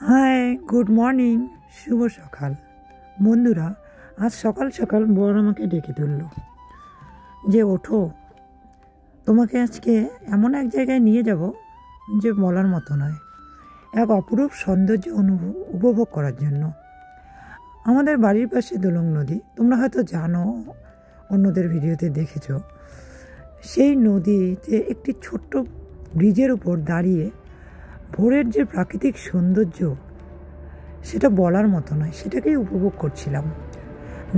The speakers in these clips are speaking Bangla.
হাই, গুড মর্নিং, শুভ সকাল বন্ধুরা। আজ সকাল সকাল বর আমাকে ডেকে তুলল যে ওঠো, তোমাকে আজকে এমন এক জায়গায় নিয়ে যাব যে বলার মতো নয়, এক অপরূপ সৌন্দর্য উপভোগ করার জন্য। আমাদের বাড়ির পাশে দোলং নদী, তোমরা হয়তো জানো, অন্যদের ভিডিওতে দেখেছো। সেই নদীতে একটি ছোট্ট ব্রিজের উপর দাঁড়িয়ে ভোরের যে প্রাকৃতিক সৌন্দর্য, সেটা বলার মতো নয়, সেটাকেই উপভোগ করছিলাম।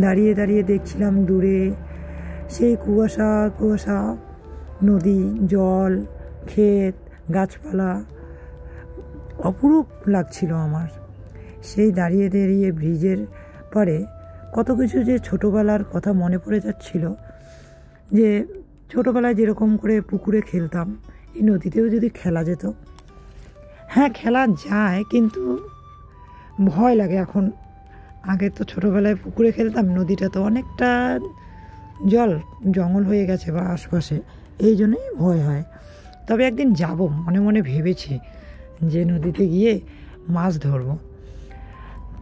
দাঁড়িয়ে দাঁড়িয়ে দেখছিলাম দূরে সেই কুয়াশা কুয়াশা নদী, জল, ক্ষেত, গাছপালা, অপরূপ লাগছিল আমার। সেই দাঁড়িয়ে দাঁড়িয়ে ব্রিজের পারে কত কিছু যে ছোটোবেলার কথা মনে পড়ে যাচ্ছিল, যে ছোটোবেলায় যেরকম করে পুকুরে খেলতাম, এই নদীতেও যদি খেলা যেত। হ্যাঁ, খেলা যায়, কিন্তু ভয় লাগে এখন। আগে তো ছোটোবেলায় পুকুরে খেলতাম, নদীটা তো অনেকটা জঙ্গল হয়ে গেছে বা আশপাশে, এই জন্যই ভয় হয়। তবে একদিন যাব, মনে মনে ভেবেছি যে নদীতে গিয়ে মাছ ধরব।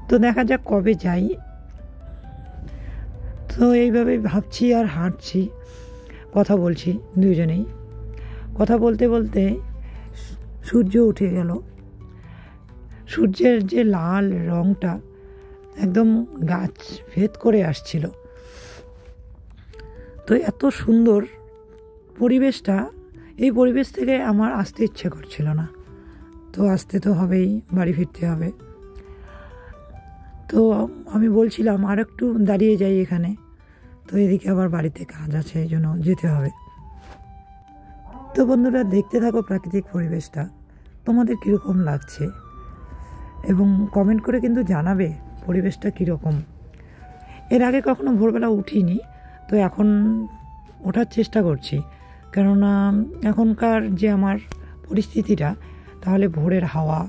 তো দেখা যাক কবে যাই। তো এইভাবে ভাবছি আর হাঁটছি, কথা বলছি, দুজনেই কথা বলতে বলতে সূর্য উঠে গেল। সূর্যের যে লাল রঙটা একদম গাছ ভেদ করে আসছিল। তো এত সুন্দর পরিবেশটা, এই পরিবেশ থেকে আমার আসতে ইচ্ছে করছিল না। তো আসতে তো হবেই, বাড়ি ফিরতে হবে। তো আমি বলছিলাম আর একটু দাঁড়িয়ে যাই এখানে, তো এদিকে আবার বাড়িতে কাজ আছে, এই জন্য যেতে হবে। তো বন্ধুরা, দেখতে থাকো প্রাকৃতিক পরিবেশটা, তোমাদের কীরকম লাগছে, এবং কমেন্ট করে কিন্তু জানাবে পরিবেশটা কীরকম। এর আগে কখনো ভোরবেলা উঠিনি, তো এখন ওঠার চেষ্টা করছি, কেননা এখনকার যে আমার পরিস্থিতিটা, তাহলে ভোরের হাওয়া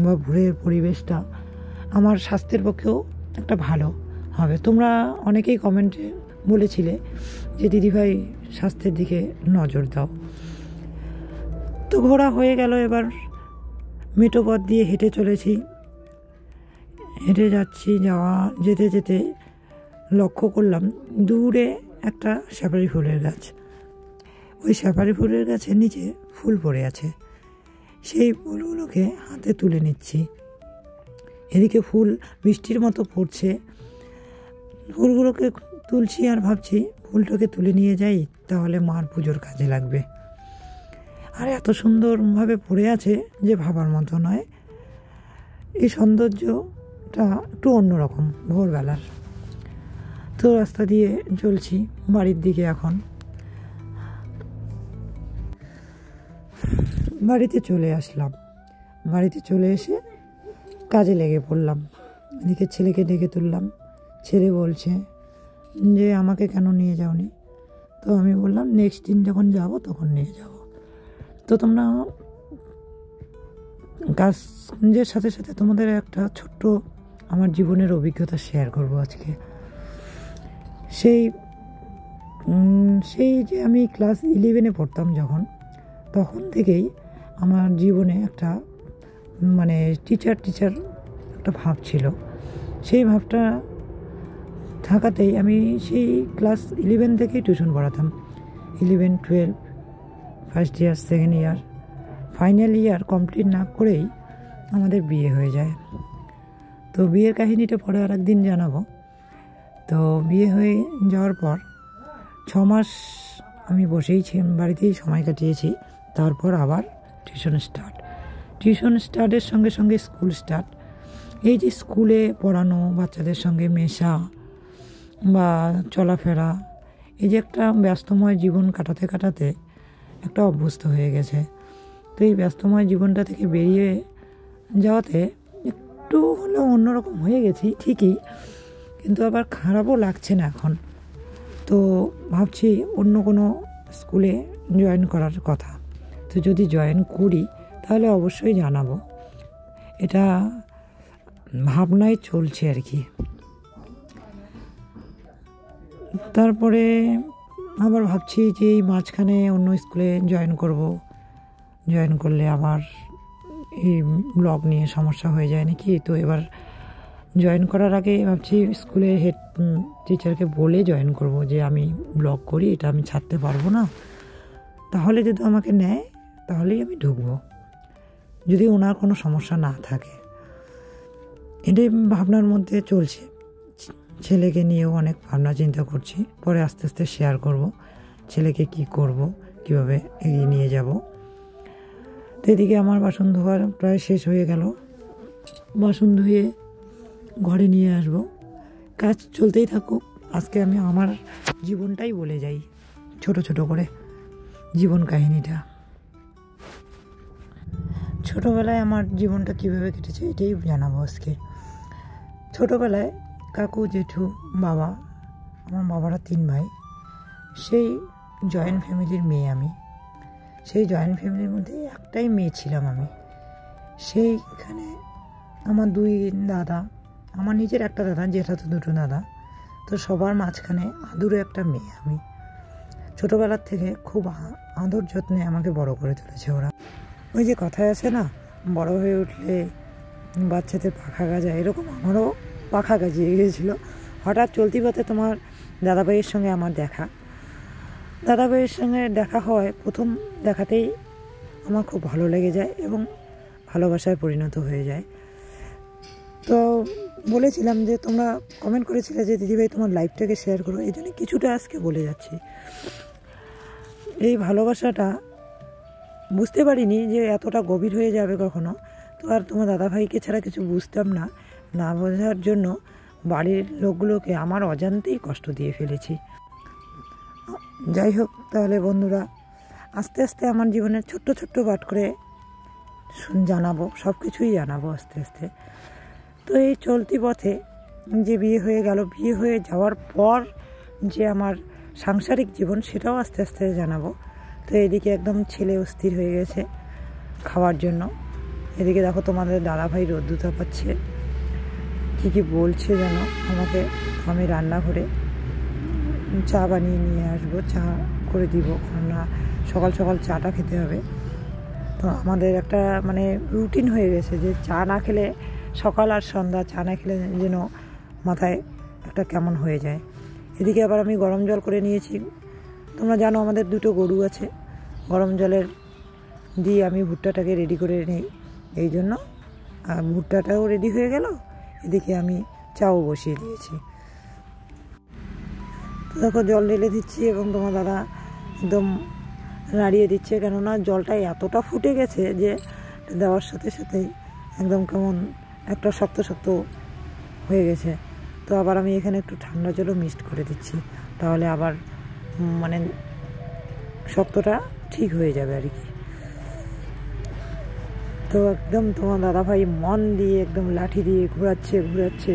বা ভোরের পরিবেশটা আমার স্বাস্থ্যের পক্ষেও একটা ভালো হবে। তোমরা অনেকেই কমেন্টে বলেছিলে যে দিদিভাই স্বাস্থ্যের দিকে নজর দাও। তো ঘোরা হয়ে গেল, এবার মেঠো পথ দিয়ে হেঁটে চলেছি। হেঁটে যাচ্ছি, যেতে যেতে লক্ষ্য করলাম দূরে একটা সুপারি ফুলের গাছ। ওই সুপারি ফুলের গাছের নিচে ফুল পড়ে আছে, সেই ফুলগুলোকে হাতে তুলে নিচ্ছি। এদিকে ফুল বৃষ্টির মতো পড়ছে, ফুলগুলোকে তুলছি আর ভাবছি ফুলটাকে তুলে নিয়ে যাই, তাহলে মার পুজোর কাজে লাগবে। আর এত সুন্দরভাবে পড়ে আছে যে ভাবার মতো নয়। এই সৌন্দর্যটা একটু অন্যরকম ভোরবেলার। তো রাস্তা দিয়ে চলছি বাড়ির দিকে। এখন বাড়িতে চলে আসলাম। বাড়িতে চলে এসে কাজে লেগে পড়লাম। এদিকে ছেলেকে ডেকে তুললাম। ছেলে বলছে যে আমাকে কেন নিয়ে যাওনি? তো আমি বললাম নেক্সট দিন যখন যাব তখন নিয়ে যাব। তো তোমরা কাজের সাথে সাথে তোমাদের একটা ছোট্ট আমার জীবনের অভিজ্ঞতা শেয়ার করব আজকে। সেই যে আমি ক্লাস 11-এ পড়তাম যখন, তখন থেকেই আমার জীবনে একটা টিচার একটা ভাব ছিল। সেই ভাবটা থাকাতেই আমি সেই ক্লাস 11 থেকেই টিউশন পড়াতাম। 11, 12, first year, second year, final year complete না করেই আমাদের বিয়ে হয়ে যায়। তো বিয়ের কাহিনিটা পরে আর একদিন জানাবো। তো বিয়ে হয়ে যাওয়ার পর 6 মাস আমি বসেই বাড়িতেই সময় কাটিয়েছি। তারপর আবার টিউশন স্টার্টের সঙ্গে সঙ্গে স্কুল স্টার্ট। এই যে স্কুলে পড়ানো, বাচ্চাদের সঙ্গে মেশা বা চলাফেরা, এই যে একটা ব্যস্তময় জীবন কাটাতে কাটাতে একটা অভ্যস্ত হয়ে গেছে। তো এই ব্যস্তময় জীবনটা থেকে বেরিয়ে যাওয়াতে একটু হলেও অন্যরকম হয়ে গেছি ঠিকই, কিন্তু আবার খারাপও লাগছে না এখন। তো ভাবছি অন্য কোনো স্কুলে জয়েন করার কথা। তো যদি জয়েন করি তাহলে অবশ্যই জানাবো, এটা ভাবনায় চলছে আর কি। তারপরে আবার ভাবছি যে এই মাঝখানে অন্য স্কুলে জয়েন করলে আবার এই ব্লগ নিয়ে সমস্যা হয়ে যায় নাকি। তো এবার জয়েন করার আগে ভাবছি স্কুলের হেড টিচারকে বলে জয়েন করব যে আমি ব্লগ করি, এটা আমি ছাড়তে পারবো না, তাহলে যদি আমাকে নেয় তাহলেই আমি ঢুকবো, যদি ওনার কোনো সমস্যা না থাকে। এটাই ভাবনার মধ্যে চলছে। ছেলেকে নিয়েও অনেক ভাবনা চিন্তা করছি, পরে আস্তে আস্তে শেয়ার করব ছেলেকে কি করব, কিভাবে এগিয়ে নিয়ে যাব। তো এদিকে আমার বাসন ধোয়ার প্রায় শেষ হয়ে গেল, বাসন ধুয়ে ঘরে নিয়ে আসব। কাজ চলতেই থাকুক। আজকে আমি আমার জীবনটাই বলে যাই ছোট ছোট করে, জীবন কাহিনীটা। ছোটোবেলায় আমার জীবনটা কীভাবে কেটেছে এটাই জানাবো আজকে। ছোটোবেলায় কাকু, জেঠু, বাবা, আমার বাবারা 3 ভাই, সেই জয়েন্ট ফ্যামিলির মেয়ে আমি। সেই জয়েন্ট ফ্যামিলির মধ্যে একটাই মেয়ে ছিলাম আমি। সেইখানে আমার 2 দাদা, আমার নিজের একটা দাদা, জেঠাতো 2 দাদা, তো সবার মাঝখানে আদুরে একটা মেয়ে আমি। ছোটোবেলার থেকে খুব আদর যত্নে আমাকে বড় করে তুলেছে ওরা। ওই যে কথায় আছে না, বড় হয়ে উঠলে বাচ্চাদের পাখা গাজা, এরকম আমারও পাখা গাজিয়ে গিয়েছিলো। হঠাৎ চলতি পথে তোমার দাদাভাইয়ের সঙ্গে আমার দেখা। দাদাভাইয়ের সঙ্গে দেখা হয়, প্রথম দেখাতেই আমার খুব ভালো লেগে যায় এবং ভালোবাসায় পরিণত হয়ে যায়। তো বলেছিলাম যে তোমরা কমেন্ট করেছিলে যে দিদিভাই তোমার লাইফটাকে শেয়ার করো, এই জন্য কিছুটা আজকে বলে যাচ্ছি। এই ভালোবাসাটা বুঝতে পারিনি যে এতটা গভীর হয়ে যাবে কখনো। তো আর তোমার দাদাভাইকে ছাড়া কিছু বুঝতাম না, না বোঝার জন্য বাড়ির লোকগুলোকে আমার অজান্তেই কষ্ট দিয়ে ফেলেছি। যাই হোক, তাহলে বন্ধুরা আস্তে আস্তে আমার জীবনের ছোট্ট ছোট্ট পাঠ করে জানাবো, সব কিছুই জানাবো আস্তে আস্তে। তো এই চলতি পথে যে বিয়ে হয়ে গেল, বিয়ে হয়ে যাওয়ার পর যে আমার সাংসারিক জীবন, সেটাও আস্তে আস্তে জানাবো। তো এদিকে একদম ছেলে অস্থির হয়ে গেছে খাওয়ার জন্য। এদিকে দেখো তোমাদের দাদাভাই রোদ্দুতা পাচ্ছে, কী বলছে যেন আমাকে। আমি রান্নাঘরে চা বানিয়ে নিয়ে আসবো, চা করে দিব, কেননা সকাল সকাল চাটা খেতে হবে। তো আমাদের একটা মানে রুটিন হয়ে গেছে যে চা না খেলে, সকাল আর সন্ধ্যা চা না খেলে যেন মাথায় একটা কেমন হয়ে যায়। এদিকে আবার আমি গরম জল করে নিয়েছি। তোমরা জানো আমাদের 2 গরু আছে, গরম জলের দিয়ে আমি ভুট্টাটাকে রেডি করে নিই, এই জন্য ভুট্টাটাও রেডি হয়ে গেল। এদিকে আমি চাও বসিয়ে দিয়েছি। তো দেখো জল ঢেলে দিচ্ছি এবং তোমার দাদা একদম নাড়িয়ে দিচ্ছে, কেননা জলটা এতটা ফুটে গেছে যে দেওয়ার সাথে সাথেই একদম কেমন একটা শক্ত শক্ত হয়ে গেছে। তো আবার আমি এখানে একটু ঠান্ডা জলও মিক্সড করে দিচ্ছি, তাহলে আবার মানে শক্তটা ঠিক হয়ে যাবে আর কি। তো একদম তোমার দাদাভাই মন দিয়ে একদম লাঠি দিয়ে ঘোরাচ্ছে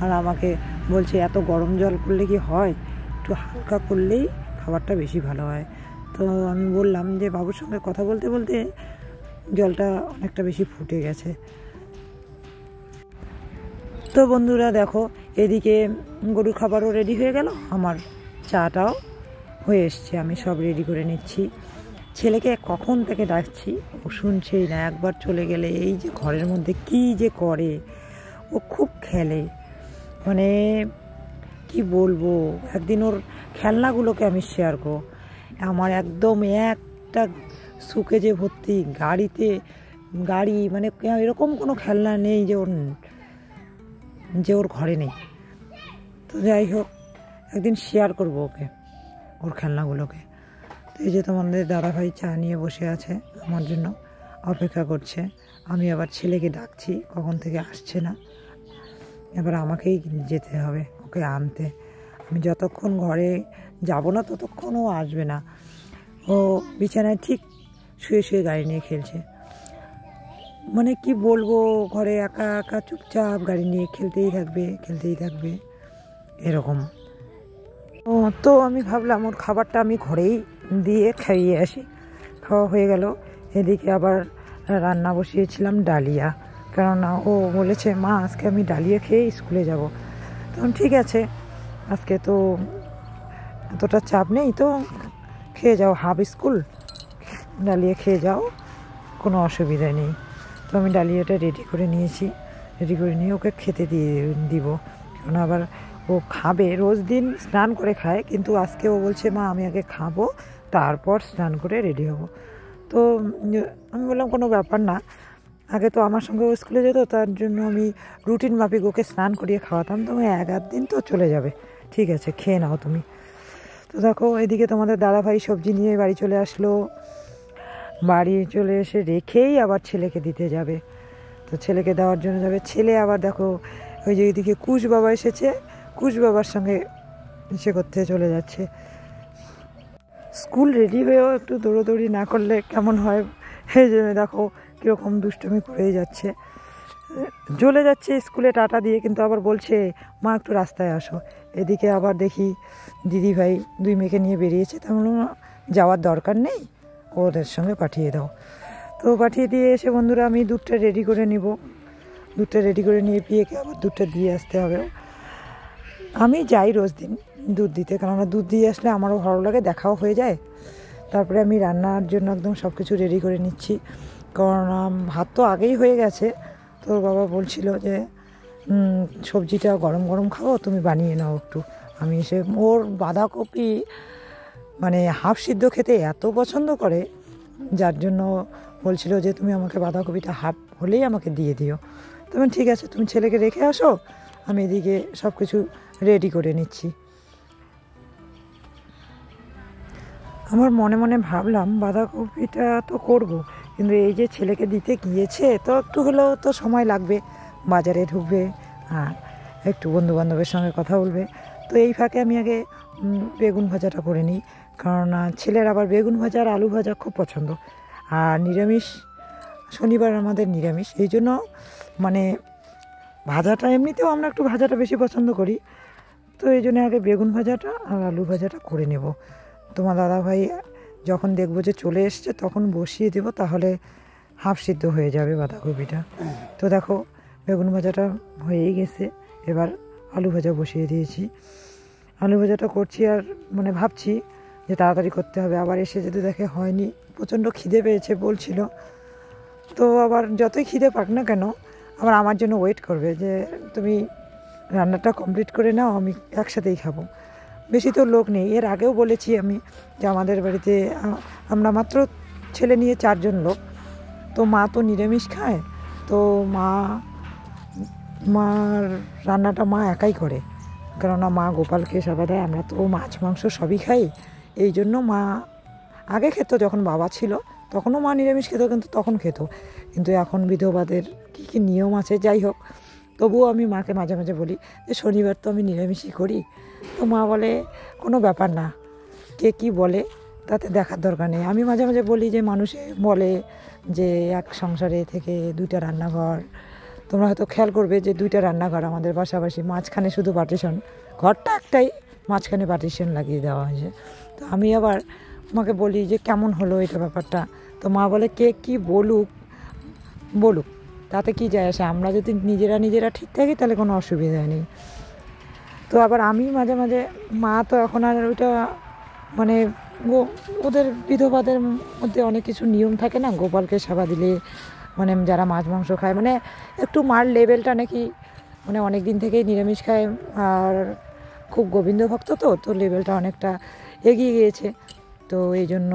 আর আমাকে বলছে এত গরম জল করলে কি হয়, একটু হালকা করলেই খাবারটা বেশি ভালো হয়। তো আমি বললাম যে বাবুর সঙ্গে কথা বলতে বলতে জলটা অনেকটা বেশি ফুটে গেছে। তো বন্ধুরা দেখো, এদিকে গরুর খাবারও রেডি হয়ে গেল, আমার চাটাও হয়ে এসছে, আমি সব রেডি করে নিচ্ছি। ছেলেকে কখন থেকে ডাকছি, ও শুনছেই না। একবার চলে গেলে এই যে ঘরের মধ্যে কি যে করে, ও খুব খেলে, মানে কি বলবো। একদিন ওর খেলনাগুলোকে আমি শেয়ার করব। আমার একদম একটা সুকেজে ভর্তি গাড়ি, মানে এরকম কোনো খেলনা নেই যে ওর ঘরে নেই। তো যাই হোক, একদিন শেয়ার করবো ওকে, ওর খেলনাগুলোকে। তো এই যে তোমাদের দাদাভাই চা নিয়ে বসে আছে, আমার জন্য অপেক্ষা করছে। আমি আবার ছেলেকে ডাকছি, কখন থেকে আসছে না, এবার আমাকেই যেতে হবে ওকে আনতে। আমি যতক্ষণ ঘরে যাব না ততক্ষণ ও আসবে না। ও বিছানায় ঠিক শুয়ে গাড়ি নিয়ে খেলছে, মানে কি বলবো, ঘরে একা একা চুপচাপ গাড়ি নিয়ে খেলতেই থাকবে এরকম। তো আমি ভাবলাম ওর খাবারটা আমি ঘরেই দিয়ে খাইয়ে আসি। খাওয়া হয়ে গেল। এদিকে আবার রান্না বসিয়েছিলাম ডালিয়া, কেননা ও বলেছে মা আজকে আমি ডালিয়া খেয়ে স্কুলে যাব। তখন ঠিক আছে, আজকে তো এতটা চাপ নেই, তো খেয়ে যাও, হাফ স্কুল ডালিয়া খেয়ে যাও, কোনো অসুবিধা নেই। তো তো আমি ডালিয়াটা রেডি করে নিয়েছি, রেডি করে নিয়ে ওকে খেতে দিব। কারণ আবার ও খাবে, রোজ দিন স্নান করে খায়, কিন্তু আজকে ও বলছে মা আমি আগে খাবো তারপর স্নান করে রেডি হব। তো আমি বললাম কোনো ব্যাপার না, আগে তো আমার সঙ্গে ও স্কুলে যেত, তার জন্য আমি রুটিন মাফিক ওকে স্নান করিয়ে খাওয়াতাম। তুমি 1-8 দিন তো চলে যাবে, ঠিক আছে খেয়ে নাও তুমি। তো দেখো এদিকে তোমাদের দাদাভাই সবজি নিয়ে বাড়ি চলে আসলো, বাড়ি চলে এসে রেখেই আবার ছেলেকে দিতে যাবে। তো ছেলেকে দেওয়ার জন্য যাবে, ছেলে আবার দেখো ওই যে এদিকে কুশ বাবা এসেছে, কুশ বাবার সঙ্গে ইসে করতে চলে যাচ্ছে। স্কুল রেডি হয়েও একটু দৌড়োদৌড়ি না করলে কেমন হয়, এই যে দেখো কীরকম দুষ্টুমি করেই যাচ্ছে, চলে যাচ্ছে স্কুলে টাটা দিয়ে, কিন্তু আবার বলছে মা একটু রাস্তায় আসো। এদিকে আবার দেখি দিদিভাই 2 মেয়েকে নিয়ে বেরিয়েছে, তেমন যাওয়ার দরকার নেই, ওদের সঙ্গে পাঠিয়ে দাও। তো পাঠিয়ে দিয়ে এসে বন্ধুরা আমি দুধটা রেডি করে নিব, দুধটা রেডি করে নিয়ে পিয়েকে আবার দুধটা দিয়ে আসতে হবে। আমি যাই রোজ দিন দুধ দিতে, কেননা দুধ দিয়ে আসলে আমারও ভালো লাগে, দেখাও হয়ে যায়। তারপরে আমি রান্নার জন্য একদম সব কিছু রেডি করে নিচ্ছি, কারণ ভাত তো আগেই হয়ে গেছে। তোর বাবা বলছিল যে সবজিটা গরম গরম খাবো, তুমি বানিয়ে নাও একটু। আমি এসে ওর বাঁধাকপি মানে হাফ সিদ্ধ খেতে এত পছন্দ করে, যার জন্য বলছিল যে তুমি আমাকে বাঁধাকপিটা হাফ হলেই আমাকে দিয়ে দিও। তবে ঠিক আছে তুমি ছেলেকে রেখে আসো, আমি এদিকে সব কিছু রেডি করে নিচ্ছি। আমার মনে মনে ভাবলাম বাঁধাকপিটা তো করব, কিন্তু এই যে ছেলেকে দিতে গিয়েছে তো একটু হলেও তো সময় লাগবে, বাজারে ঢুকবে, হ্যাঁ একটু বন্ধুবান্ধবের সঙ্গে কথা বলবে। তো এই ফাঁকে আমি আগে বেগুন ভাজাটা করে নিই, কারণ ছেলের আবার বেগুন ভাজা আর আলু ভাজা খুব পছন্দ। আর নিরামিষ, শনিবার আমাদের নিরামিষ, এই জন্য মানে ভাজাটা এমনিতেও আমরা একটু ভাজাটা বেশি পছন্দ করি। তো এই জন্য আগে বেগুন ভাজাটা আর আলু ভাজাটা করে নেব। তোমার দাদাভাই যখন দেখবো যে চলে এসছে তখন বসিয়ে দেবো, তাহলে হাফ সিদ্ধ হয়ে যাবে বাঁধাকপিটা। তো দেখো বেগুন ভাজাটা হয়েই গেছে, এবার আলু ভাজা বসিয়ে দিয়েছি। আলু ভাজাটা করছি আর মানে ভাবছি যে তাড়াতাড়ি করতে হবে, আবার এসে যদি দেখে হয়নি, প্রচণ্ড খিদে পেয়েছে বলছিল, তো আবার যতই খিদে পাক না কেন আবার আমার জন্য ওয়েট করবে যে তুমি রান্নাটা কমপ্লিট করে নাও, আমি একসাথেই খাবো। বেশি তো লোক নেই, এর আগেও বলেছি আমি যে আমাদের বাড়িতে আমরা মাত্র ছেলে নিয়ে 4 জন লোক। তো মা তো নিরামিষ খায়, তো মার রান্নাটা মা একাই করে, কেননা মা গোপালকে সেবা দেয়, আমরা তো মাছ মাংস সবই খাই। এই জন্য মা আগে খেত, যখন বাবা ছিল তখনও মা নিরামিষ খেত, কিন্তু তখন খেত, কিন্তু এখন বিধবাদের কী কী নিয়ম আছে, যাই হোক। তবুও আমি মাকে মাঝে মাঝে বলি যে শনিবার তো আমি নিরামিষই করি। তো মা বলে কোনো ব্যাপার না, কে কী বলে তাতে দেখার দরকার নেই। আমি মাঝে মাঝে বলি যে মানুষে বলে যে এক সংসারে থেকে 2টা রান্নাঘর, তোমরা হয়তো খেয়াল করবে যে 2টা রান্নাঘর আমাদের পাশাপাশি, মাঝখানে শুধু পার্টিশন, ঘরটা একটাই, মাঝখানে পার্টিশন লাগিয়ে দেওয়া হয়েছে। তো আমি আবার মাকে বলি যে কেমন হলো এটা ব্যাপারটা। তো মা বলে কে কী বলুক তাতে কি যায় আসে, আমরা যদি নিজেরা ঠিক থাকি তাহলে কোনো অসুবিধা নেই। তো আবার আমি মাঝে মাঝে, মা তো এখন আর ওইটা মানে ওদের বিধবাদের মধ্যে অনেক কিছু নিয়ম থাকে না, গোপালকে সেবা দিলে মানে যারা মাছ মাংস খায়, মানে একটু মার লেভেলটা নাকি মানে অনেক দিন থেকেই নিরামিষ খায় আর খুব গোবিন্দ ভক্ত, তো লেভেলটা অনেকটা এগিয়ে গিয়েছে। তো এই জন্য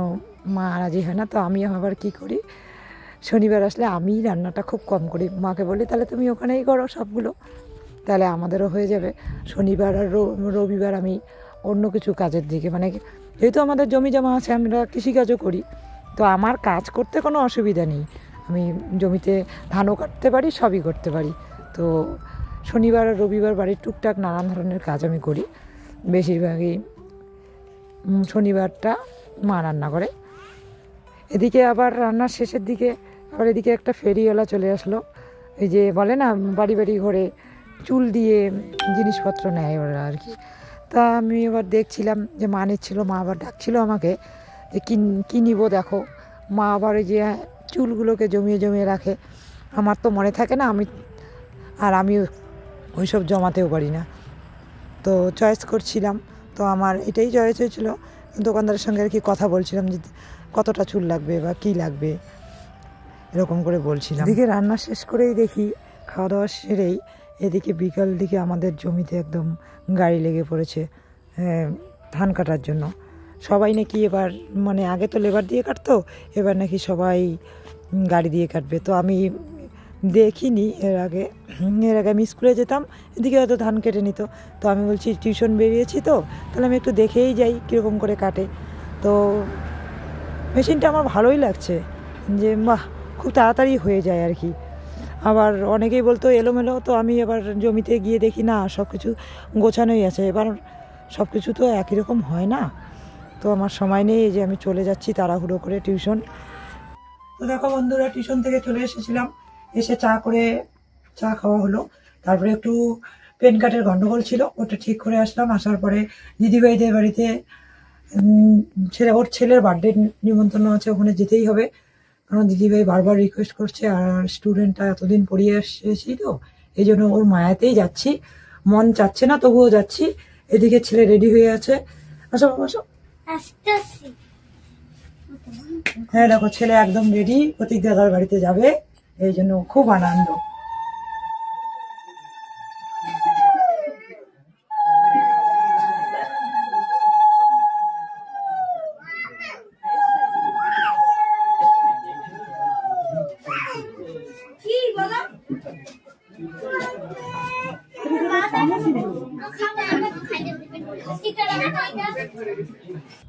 মা রাজি হয় না। তো আমি আবার কী করি, শনিবার আসলে আমি রান্নাটা খুব কম করি, মাকে বলি তাহলে তুমি ওখানেই করো সবগুলো, তাহলে আমাদেরও হয়ে যাবে। শনিবার আর রবিবার আমি অন্য কিছু কাজের দিকে, মানে যেহেতু আমাদের জমি জমা আছে, আমরা কৃষিকাজও করি, তো আমার কাজ করতে কোনো অসুবিধা নেই, আমি জমিতে ধানও কাটতে পারি, সবই করতে পারি। তো শনিবার আর রবিবার বাড়ির টুকটাক নানান ধরনের কাজ আমি করি, বেশিরভাগই শনিবারটা মা রান্না করে। এদিকে আবার রান্নার শেষের দিকে আবার এদিকে একটা ফেরিওয়ালা চলে আসলো, এই যে বলে না বাড়ি বাড়ি ঘরে চুল দিয়ে জিনিসপত্র নেয় ওরা আর কি। তা আমি এবার দেখছিলাম যে মা নিচ্ছিল, মা আবার ডাকছিল আমাকে যে কী নিবো দেখো। মা আবার ওই যে চুলগুলোকে জমিয়ে জমিয়ে রাখে, আমার তো মনে থাকে না, আমি ওইসব জমাতেও পারি না। তো চয়েস করছিলাম, তো আমার এটাই চয়েস হয়েছিল। দোকানদারের সঙ্গে আর কি কথা বলছিলাম যে কতটা চুল লাগবে বা কী লাগবে, এরকম করে বলছিলাম। এদিকে রান্না শেষ করেই দেখি খাওয়া দাওয়া সেরেই এদিকে বিকাল দিকে আমাদের জমিতে একদম গাড়ি লেগে পড়েছে ধান কাটার জন্য। সবাই নাকি এবার মানে আগে তো লেবার দিয়ে কাটতো, এবার নাকি সবাই গাড়ি দিয়ে কাটবে। তো আমি দেখিনি এর আগে আমি স্কুলে যেতাম, এদিকে হয়তো ধান কেটে নিত। তো আমি বলছি টিউশন বেরিয়েছি তো, তাহলে আমি একটু দেখেই যাই কীরকম করে কাটে। তো মেশিনটা আমার ভালোই লাগছে যে বাহ, খুব তাড়াতাড়ি হয়ে যায় আর কি। আবার অনেকেই বলতো এলোমেলো, তো আমি এবার জমিতে গিয়ে দেখি না সব কিছু গোছানোই আছে। এবার সব কিছু তো একই রকম হয় না, তো আমার সময় নেই, এই যে আমি চলে যাচ্ছি তাড়াহুড়ো করে টিউশন। তো দেখো বন্ধুরা, টিউশন থেকে চলে এসেছিলাম, এসে চা খাওয়া হলো। তারপরে একটু পেন কার্ডের গন্ডগোল ছিল, ওটা ঠিক করে আসলাম। আসার পরে দিদিভাইদের বাড়িতে ওর ছেলের বার্থডে নিমন্ত্রণ আছে, ওখানে যেতেই হবে, কারণ দিদিভাই বারবার রিকোয়েস্ট করছে। আর স্টুডেন্টটা এতদিন পড়িয়ে এসেছি তো, এই জন্য ওর মায়াতেই যাচ্ছি, মন চাচ্ছে না তবুও যাচ্ছি। এদিকে ছেলে রেডি হয়ে আছে, আসো আসো। হ্যাঁ দেখো, ছেলে একদম রেডি, প্রতীক দাদার বাড়িতে যাবে, এই জন্য খুব আনন্দ।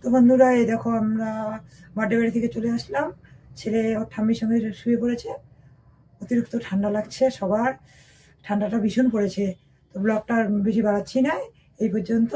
তো বন্ধুরা, এই দেখো আমরা বার্থডে বাড়ি থেকে চলে আসলাম। ছেলে ওর ঠাম্মির সঙ্গে শুয়ে পড়েছে, অতিরিক্ত ঠান্ডা লাগছে সবার, ঠান্ডাটা ভীষণ পড়েছে। তো ব্লগটা বেশি বাড়াচ্ছি না, এই পর্যন্ত।